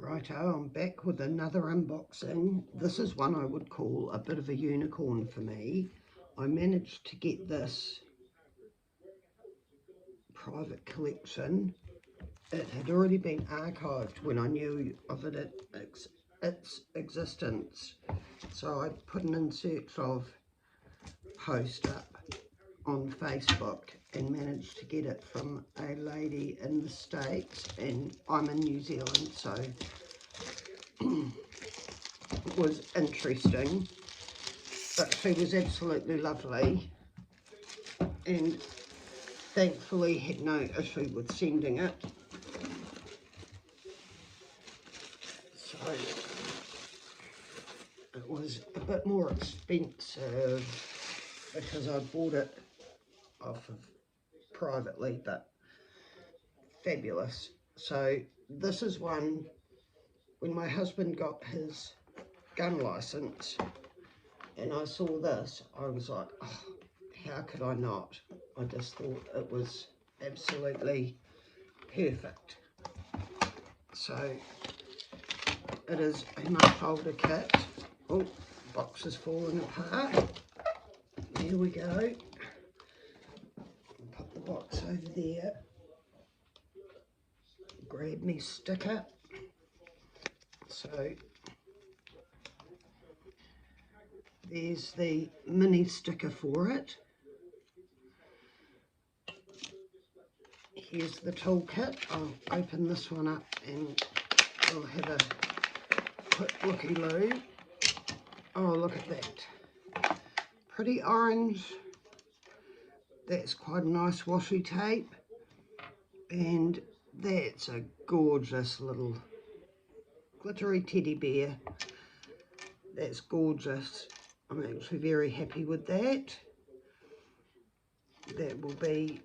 Righto, I'm back with another unboxing. This is one I would call a bit of a unicorn for me. I managed to get this private collection. It had already been archived when I knew of its existence. So I put an in search of post up on Facebook and managed to get it from a lady in the States, and I'm in New Zealand, so it was interesting, but she was absolutely lovely and thankfully had no issue with sending it. So it was a bit more expensive because I bought it off of privately, but fabulous. So this is one, when my husband got his gun license and I saw this, I was like, oh, how could I not? I just thought it was absolutely perfect. So it is a much older kit. Oh, box is falling apart. There we go. Put the box over there. Grab me sticker. So there's the mini sticker for it. Here's the toolkit. I'll open this one up and we'll have a quick looky-loo. Oh, look at that. Pretty orange. That's quite a nice washi tape. And that's a gorgeous little glittery teddy bear. That's gorgeous. I'm actually very happy with that. That will be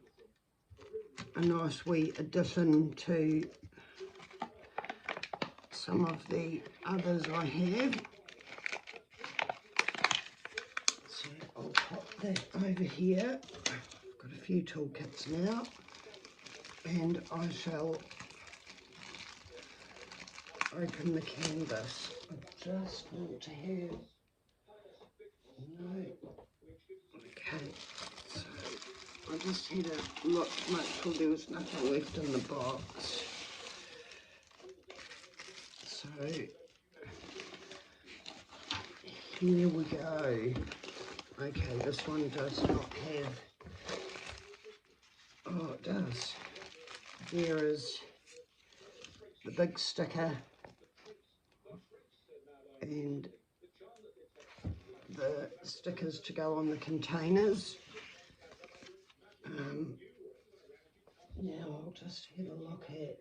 a nice wee addition to some of the others I have. So I'll pop that over here. I've got a few toolkits now, and I shall open the canvas. I just want to have, no, okay, so I just had a look to make sure there was nothing left in the box. So here we go. Okay, this one does not have, oh it does. There is the big sticker and the stickers to go on the containers. Now I'll just have a look at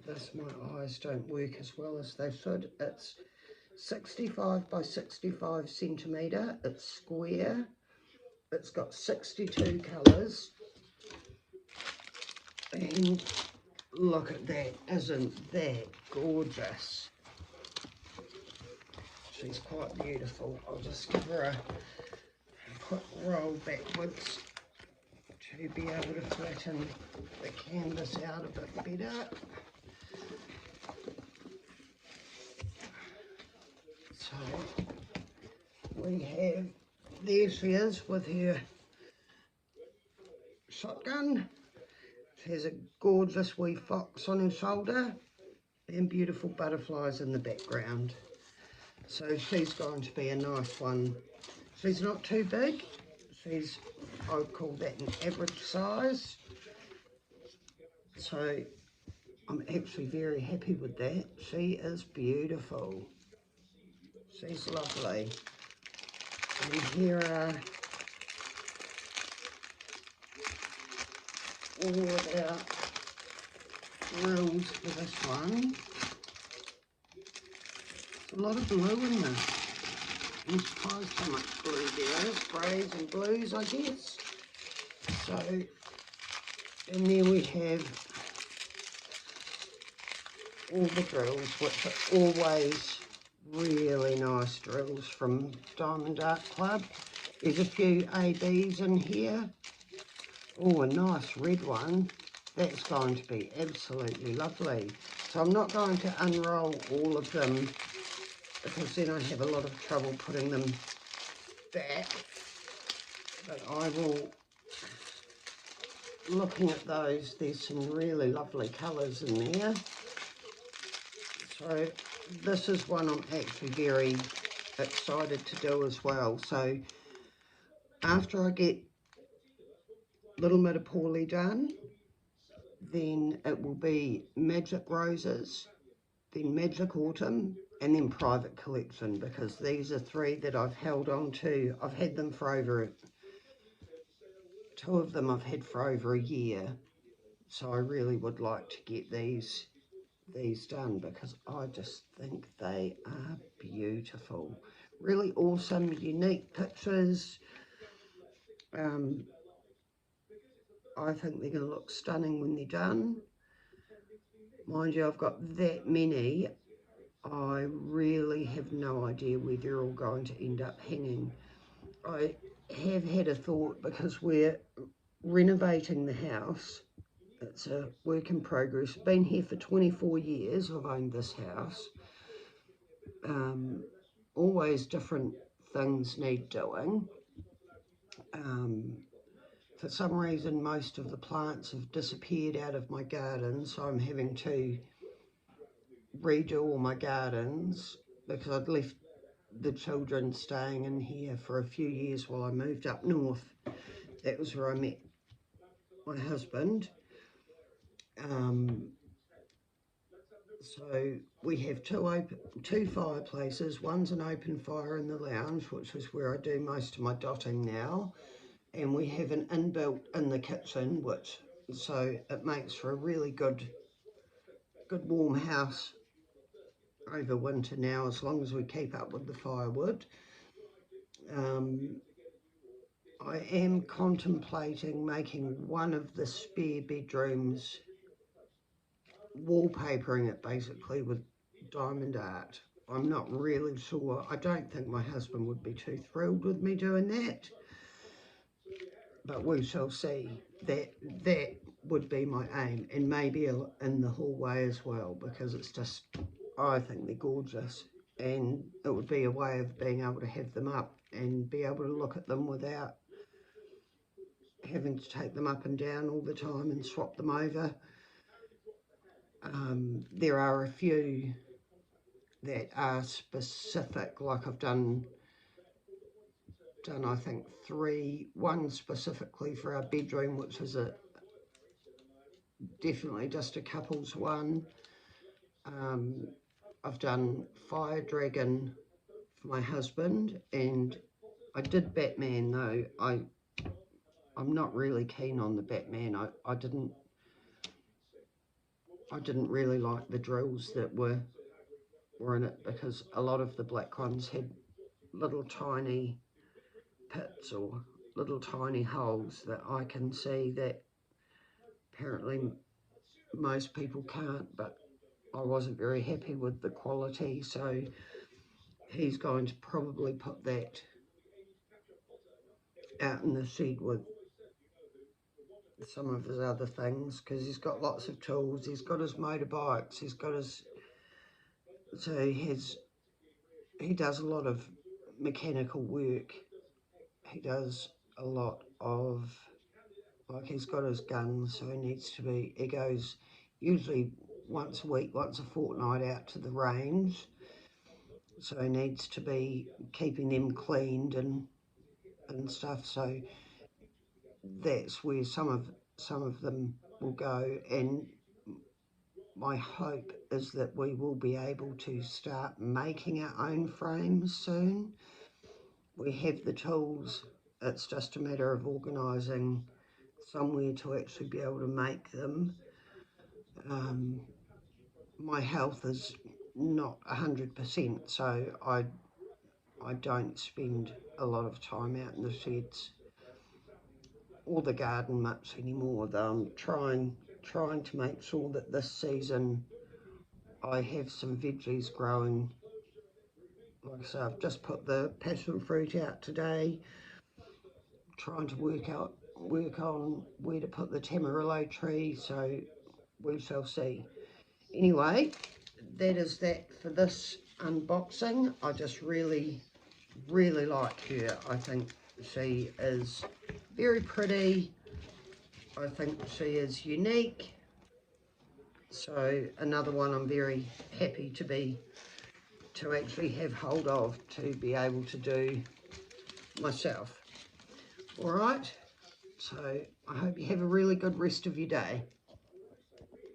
this. My eyes don't work as well as they should. It's 65 by 65 centimetre. It's square. It's got 62 colours. And look at that. Isn't that gorgeous? She's quite beautiful. I'll just give her a quick roll backwards to be able to flatten the canvas out a bit better. So we have, there she is with her shotgun. She has a gorgeous wee fox on her shoulder and beautiful butterflies in the background. So she's going to be a nice one. She's not too big. She's, I would call that an average size. So I'm actually very happy with that. She is beautiful. She's lovely. And here are all of our drills for this one. There's a lot of blue in this. I'm surprised how much blue there is. Greys and blues, I guess. So, and there we have all the drills, which are always really nice drills from Diamond Art Club. There's a few ABs in here. Oh, a nice red one. That's going to be absolutely lovely. So I'm not going to unroll all of them because then I have a lot of trouble putting them back. But I will, looking at those, there's some really lovely colours in there. So this is one I'm actually very excited to do as well. So after I get Little Mitapawli done, then it will be Magic Roses, then Magic Autumn, and then Private Collection, because these are three that I've held on to. I've had them for over, two of them I've had for over a year. So I really would like to get these done because I just think they are beautiful. Really awesome, unique pictures. I think they're going to look stunning when they're done. Mind you, I've got that many. I really have no idea where they're all going to end up hanging. I have had a thought because we're renovating the house. It's a work in progress. Been here for 24 years. I've owned this house. Always different things need doing. For some reason, most of the plants have disappeared out of my garden, so I'm having to redo all my gardens because I'd left the children staying in here for a few years while I moved up north. That was where I met my husband. So we have two fireplaces. One's an open fire in the lounge, which is where I do most of my dotting now. And we have an inbuilt in the kitchen, so it makes for a really good warm house over winter now, as long as we keep up with the firewood. I am contemplating making one of the spare bedrooms, wallpapering it basically with diamond art. I'm not really sure. I don't think my husband would be too thrilled with me doing that, but we shall see. That would be my aim, and maybe in the hallway as well, because it's just, I think they're gorgeous, and it would be a way of being able to have them up and be able to look at them without having to take them up and down all the time and swap them over. There are a few that are specific, like I've done I think three, one specifically for our bedroom, which is definitely just a couple's one. I've done Fire Dragon for my husband, and I did Batman though. I'm not really keen on the Batman. I didn't really like the drills that were in it, because a lot of the black ones had little tiny pits or little tiny holes that I can see that apparently most people can't, but I wasn't very happy with the quality, so he's going to probably put that out in the shed with some of his other things, because he's got lots of tools. He's got his motorbikes, he's got his, so he does a lot of mechanical work. He does a lot of, like, he's got his guns, so he goes usually once a week, once a fortnight out to the range, so he needs to be keeping them cleaned and stuff. So that's where some of them will go, and my hope is that we will be able to start making our own frames soon. We have the tools, it's just a matter of organising somewhere to actually be able to make them. My health is not 100%, so I don't spend a lot of time out in the sheds or the garden much anymore, though I'm trying to make sure that this season I have some veggies growing. Like I say, I've just put the passion fruit out today, trying to work on where to put the tamarillo tree, so we shall see. anyway, that is that for this unboxing. I just really like her. I think she is very pretty. I think she is unique. So another one I'm very happy to actually have hold of, to be able to do myself. All right, so I hope you have a really good rest of your day.